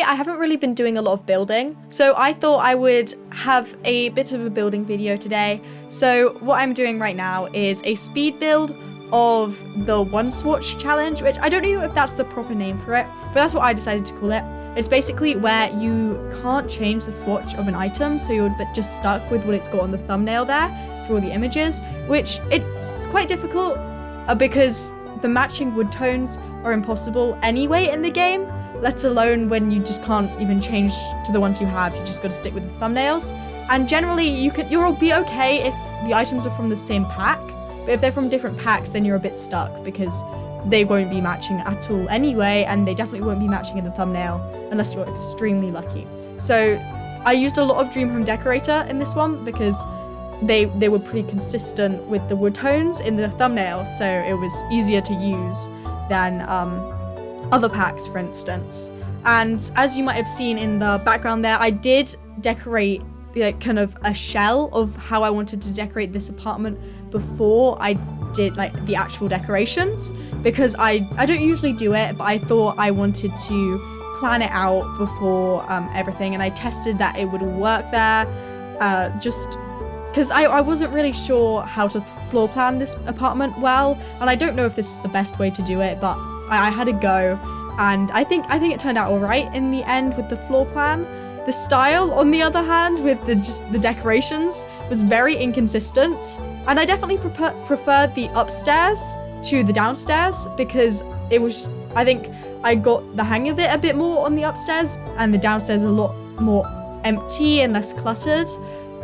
I haven't really been doing a lot of building, so I thought I would have a bit of a building video today. So what I'm doing right now is a speed build of the one swatch challenge, which I don't know if that's the proper name for it, but that's what I decided to call it. It's basically where you can't change the swatch of an item, so you're just stuck with what it's got on the thumbnail there for all the images, which it's quite difficult because the matching wood tones are impossible anyway in the game, let alone when you just can't even change to the ones you have. You just got to stick with the thumbnails. And generally you'll be okay if the items are from the same pack, but if they're from different packs, then you're a bit stuck because they won't be matching at all anyway, and they definitely won't be matching in the thumbnail unless you're extremely lucky. So I used a lot of Dream Home Decorator in this one because they were pretty consistent with the wood tones in the thumbnail, so it was easier to use than other packs, for instance. And as you might have seen in the background there, I did decorate like kind of a shell of how I wanted to decorate this apartment before I did like the actual decorations, because I don't usually do it, but I thought I wanted to plan it out before everything, and I tested that it would all work there, just because I wasn't really sure how to floor plan this apartment well, and I don't know if this is the best way to do it, but I had a go, and I think it turned out all right in the end with the floor plan. The style, on the other hand, with the decorations, was very inconsistent, and I definitely preferred the upstairs to the downstairs because it was I think I got the hang of it a bit more on the upstairs, and the downstairs a lot more empty and less cluttered.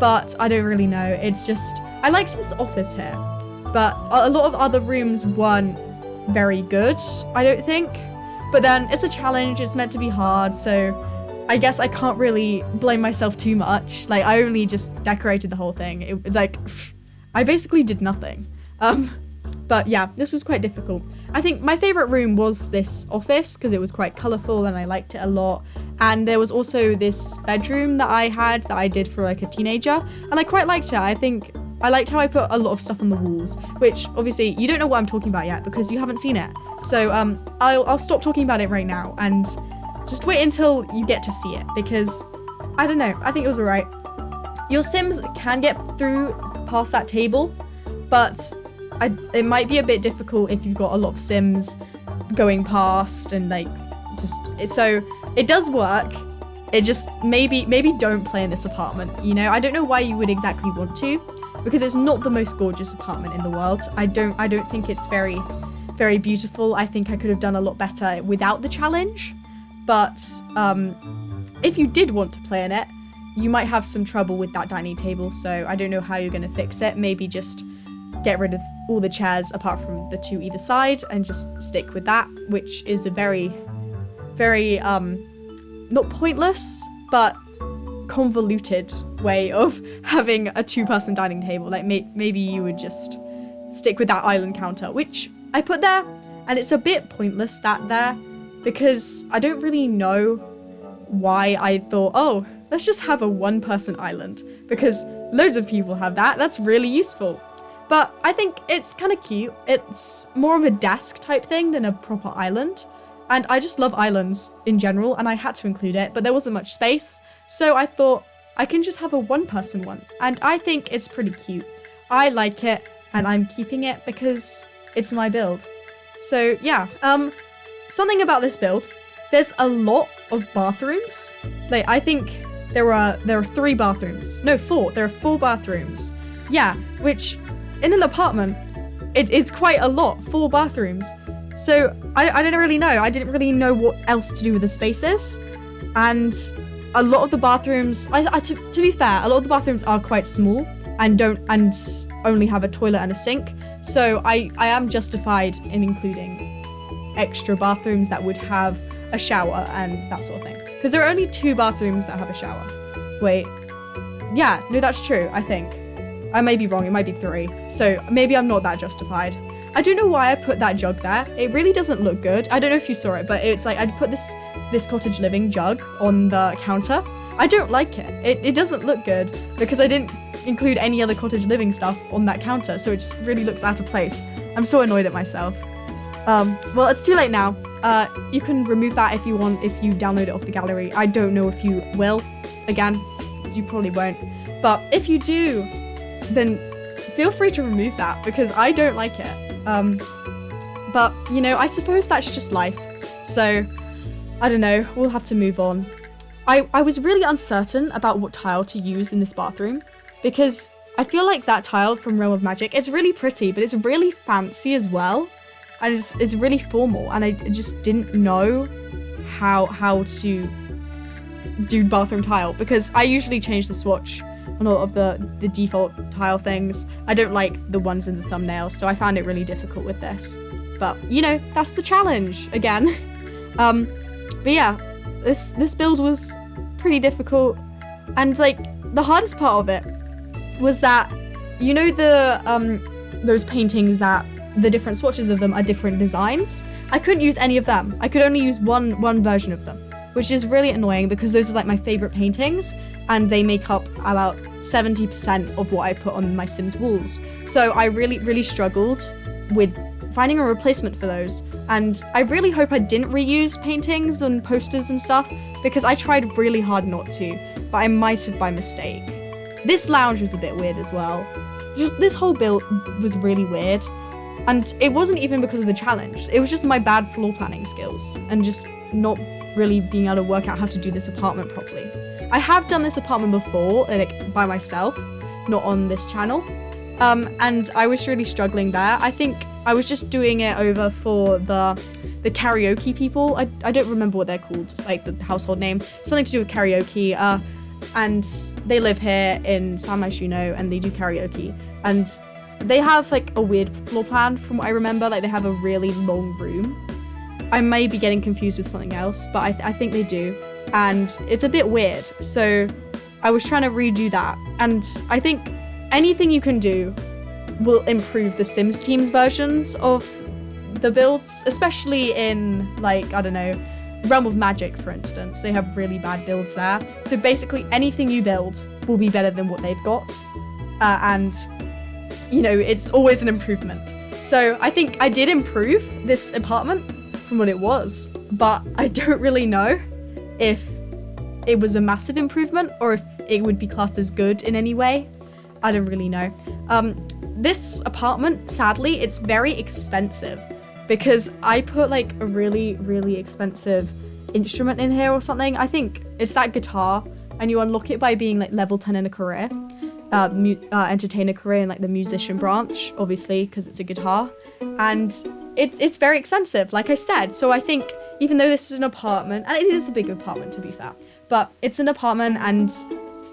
But I don't really know. It's just I liked this office here, but a lot of other rooms weren't very good, I don't think. But then it's a challenge. It's meant to be hard, so I guess I can't really blame myself too much. Like, I only just decorated the whole thing. I basically did nothing. But yeah, this was quite difficult. I think my favorite room was this office because it was quite colorful and I liked it a lot. And there was also this bedroom that I did for like a teenager, and I quite liked it. I think I liked how I put a lot of stuff on the walls, which obviously you don't know what I'm talking about yet because you haven't seen it. So I'll stop talking about it right now and just wait until you get to see it, because I don't know, I think it was alright. Your Sims can get through past that table, but it might be a bit difficult if you've got a lot of Sims going past and so it does work. It just maybe don't play in this apartment, you know? I don't know why you would exactly want to, because it's not the most gorgeous apartment in the world. I don't think it's very, very beautiful. I think I could have done a lot better without the challenge. But if you did want to play in it, you might have some trouble with that dining table, so I don't know how you're going to fix it. Maybe just get rid of all the chairs apart from the two either side and just stick with that, which is a very, very, not pointless, but convoluted way of having a two-person dining table. Like, maybe you would just stick with that island counter, which I put there, and it's a bit pointless that there, because I don't really know why I thought, oh, let's just have a one-person island, because loads of people have that. That's really useful. But I think it's kind of cute. It's more of a desk type thing than a proper island. And I just love islands in general, and I had to include it, but there wasn't much space. So I thought I can just have a one-person one. And I think it's pretty cute. I like it, and I'm keeping it because it's my build. So yeah, something about this build, there's a lot of bathrooms. Like, I think there are 3 bathrooms. No, 4. There are 4 bathrooms. Yeah, which in an apartment, it's quite a lot, 4 bathrooms. So I don't really know. I didn't really know what else to do with the spaces. And a lot of the bathrooms, to be fair, a lot of the bathrooms are quite small and only have a toilet and a sink. So I am justified in including extra bathrooms that would have a shower and that sort of thing. Because there are only 2 bathrooms that have a shower. Wait. Yeah, no, that's true, I think. I may be wrong, it might be 3. So maybe I'm not that justified. I don't know why I put that jug there. It really doesn't look good. I don't know if you saw it, but it's like I'd put this cottage living jug on the counter. I don't like it. It doesn't look good because I didn't include any other cottage living stuff on that counter, so it just really looks out of place. I'm so annoyed at myself. Well, it's too late now. You can remove that if you want, if you download it off the gallery. I don't know if you will. Again, you probably won't. But if you do, then feel free to remove that because I don't like it. But, you know, I suppose that's just life. So, I don't know, we'll have to move on. I was really uncertain about what tile to use in this bathroom because I feel like that tile from Realm of Magic, it's really pretty, but it's really fancy as well. And it's really formal, and I just didn't know how to do bathroom tile because I usually change the swatch on all of the default tile things. I don't like the ones in the thumbnail, so I found it really difficult with this. But, you know, that's the challenge, again. But yeah, this build was pretty difficult, and, like, the hardest part of it was that, you know, those paintings that the different swatches of them are different designs? I couldn't use any of them. I could only use one version of them, which is really annoying because those are, like, my favorite paintings, and they make up about 70% of what I put on my Sims walls. So I really struggled with finding a replacement for those, and I really hope I didn't reuse paintings and posters and stuff because I tried really hard not to, but I might have by mistake. This lounge was a bit weird as well. Just this whole build was really weird, and it wasn't even because of the challenge. It was just my bad floor planning skills and just not really being able to work out how to do this apartment properly. I have done this apartment before, like by myself, not on this channel, and I was really struggling there. I think I was just doing it over for the karaoke people. I don't remember what they're called, like the household name. Something to do with karaoke, and they live here in San Myshuno and they do karaoke. And they have like a weird floor plan from what I remember, like they have a really long room. I may be getting confused with something else, but I think they do. And it's a bit weird. So I was trying to redo that. And I think anything you can do will improve the Sims team's versions of the builds, especially in, like, I don't know, Realm of Magic, for instance. They have really bad builds there. So basically anything you build will be better than what they've got. And, you know, it's always an improvement. So I think I did improve this apartment from what it was, but I don't really know if it was a massive improvement or if it would be classed as good in any way. I don't really know. This apartment, sadly, it's very expensive because I put like a really expensive instrument in here or something. I think it's that guitar, and you unlock it by being like level 10 in a career, entertainer career in like the musician branch, obviously, because it's a guitar. And it's very expensive, like I said. So I think even though this is an apartment, and it is a big apartment to be fair, but it's an apartment and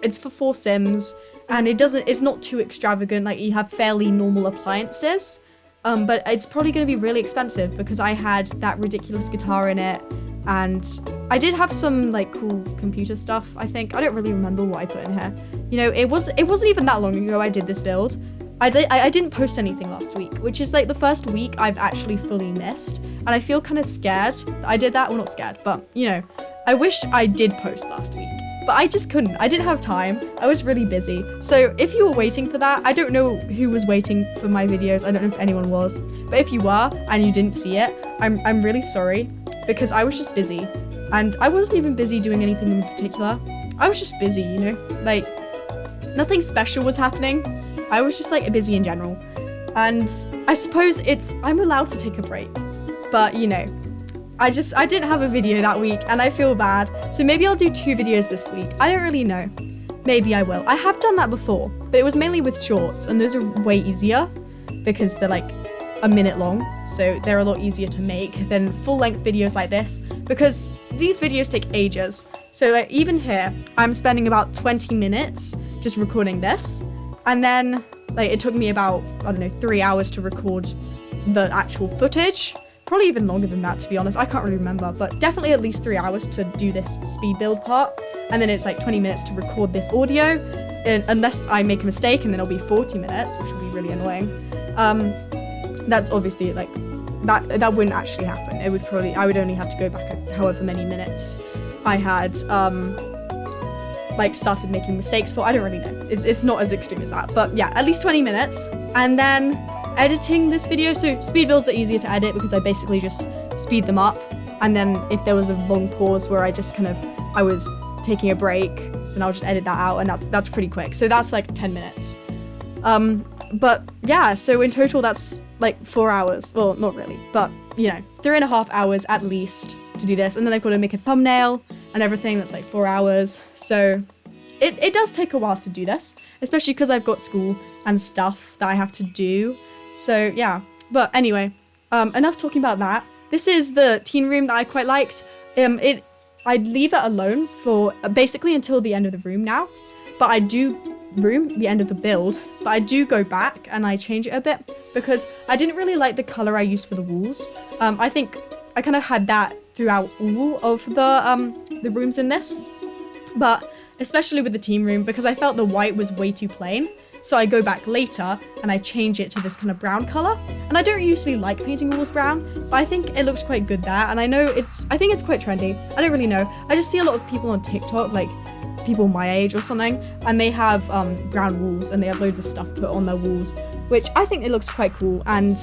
it's for 4 Sims, and it's not too extravagant, like you have fairly normal appliances, but it's probably going to be really expensive because I had that ridiculous guitar in it, and I did have some like cool computer stuff, I think. I don't really remember what I put in here. You know, it wasn't even that long ago I did this build. I didn't post anything last week, which is like the first week I've actually fully missed, and I feel kind of scared that I did that. Well, not scared, but you know, I wish I did post last week. But I just couldn't. I didn't have time. I was really busy. So if you were waiting for that, I don't know who was waiting for my videos. I don't know if anyone was. But if you were and you didn't see it, I'm really sorry because I was just busy. And I wasn't even busy doing anything in particular. I was just busy, you know? Like, nothing special was happening. I was just like busy in general. And I suppose I'm allowed to take a break. But, you know, I didn't have a video that week and I feel bad. So maybe I'll do 2 videos this week. I don't really know. Maybe I will. I have done that before, but it was mainly with shorts, and those are way easier because they're like a minute long. So they're a lot easier to make than full-length videos like this because these videos take ages. So like even here, I'm spending about 20 minutes just recording this. And then like it took me about, I don't know, 3 hours to record the actual footage. Probably even longer than that, to be honest. I can't really remember, but definitely at least 3 hours to do this speed build part. And then it's like 20 minutes to record this audio, unless I make a mistake, and then it'll be 40 minutes, which will be really annoying. That's obviously like, that wouldn't actually happen. I would only have to go back however many minutes I had like started making mistakes for. I don't really know. It's not as extreme as that, but yeah, at least 20 minutes. And then editing this video. So speed builds are easier to edit because I basically just speed them up And then if there was a long pause where I was taking a break, then I'll just edit that out, and that's pretty quick. So that's like 10 minutes. But yeah, so in total that's like 4 hours. Well, not really, but 3.5 hours at least to do this. And then I've got to make a thumbnail and everything. That's like 4 hours. So it does take a while to do this, especially because I've got school and stuff that I have to do. So yeah, but anyway, enough talking about that. This is the teen room that I quite liked. I'd leave it alone for basically until the end of the room now, but I do the end of the build, but I do go back and I change it a bit because I didn't really like the color I used for the walls. I think I kind of had that throughout all of the rooms in this, but especially with the team room because I felt the white was way too plain. So I go back later and I change it to this kind of brown color. And I don't usually like painting walls brown, but I think it looks quite good there. And I think it's quite trendy. I don't really know. I just see a lot of people on TikTok, like people my age or something, and they have brown walls and they have loads of stuff put on their walls, which I think it looks quite cool. And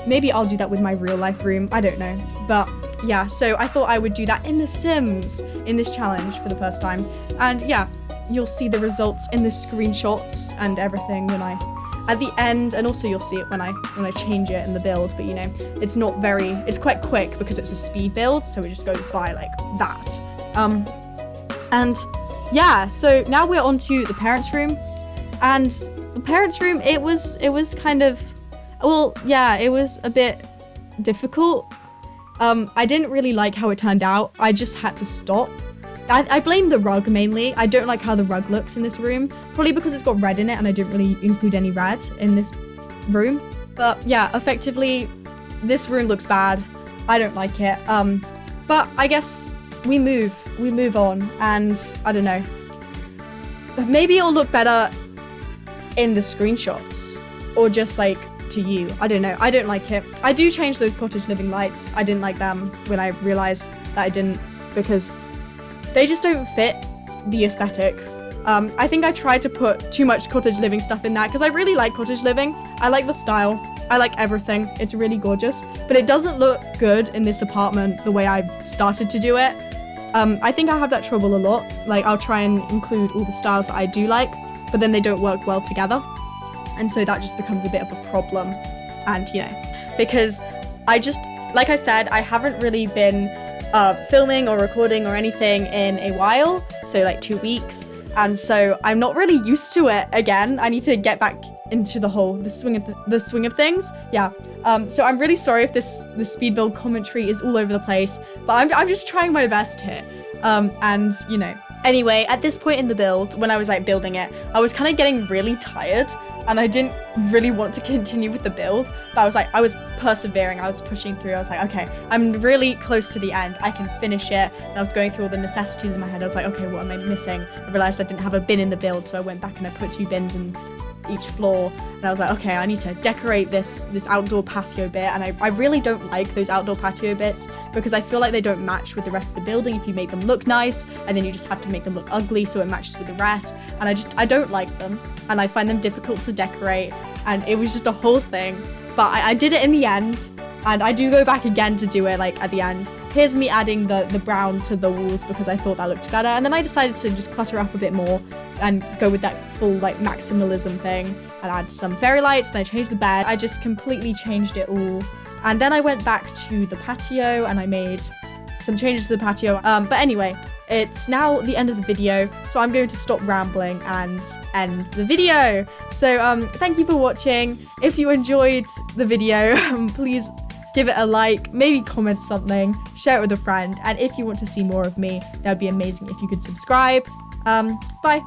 maybe I'll do that with my real life room. I don't know. But yeah, so I thought I would do that in The Sims in this challenge for the first time. And yeah, you'll see the results in the screenshots and everything at the end, and also you'll see it when I change it in the build. But it's quite quick because it's a speed build, so it just goes by like that. And yeah, so now we're on to the parents' room, and the parents' room, it was kind of, well, yeah, it was a bit difficult. I didn't really like how it turned out. I just had to stop. I blame the rug mainly. I don't like how the rug looks in this room, probably because it's got red in it and I didn't really include any red in this room. But yeah, effectively, this room looks bad. I don't like it. But I guess we move on, and I don't know. Maybe it'll look better in the screenshots or just like to you. I don't know. I don't like it. I do change those cottage living lights. I didn't like them when I realized that I didn't, because they just don't fit the aesthetic. I think I tried to put too much cottage living stuff in that because I really like cottage living. I like the style. I like everything. It's really gorgeous, but it doesn't look good in this apartment the way I started to do it. I think I have that trouble a lot. Like, I'll try and include all the styles that I do like, but then they don't work well together. And so that just becomes a bit of a problem. And, because like I said, I haven't really been filming or recording or anything in a while, so like 2 weeks, and so I'm not really used to it again. I need to get back into the swing of things. Yeah. So I'm really sorry if this speed build commentary is all over the place, but I'm just trying my best here. And anyway, at this point in the build, when I was like building it, I was kind of getting really tired and I didn't really want to continue with the build, but I was persevering, I was pushing through. I was like, okay, I'm really close to the end, I can finish it. And I was going through all the necessities in my head. I was like, okay, what am I missing? I realized I didn't have a bin in the build, so I went back and I put 2 bins in each floor, and I was like, okay, I need to decorate this outdoor patio bit. And I really don't like those outdoor patio bits because I feel like they don't match with the rest of the building if you make them look nice, and then you just have to make them look ugly so it matches with the rest. And I don't like them, and I find them difficult to decorate, and it was just a whole thing. But I did it in the end, and I do go back again to do it like at the end. Here's me adding the brown to the walls because I thought that looked better, and then I decided to just clutter up a bit more and go with that full like maximalism thing and add some fairy lights. Then I changed the bed. I just completely changed it all, and then I went back to the patio and I made some changes to the patio. But anyway, it's now the end of the video, so I'm going to stop rambling and end the video. So thank you for watching. If you enjoyed the video, please give it a like, maybe comment something, share it with a friend, and if you want to see more of me, that would be amazing if you could subscribe. Bye.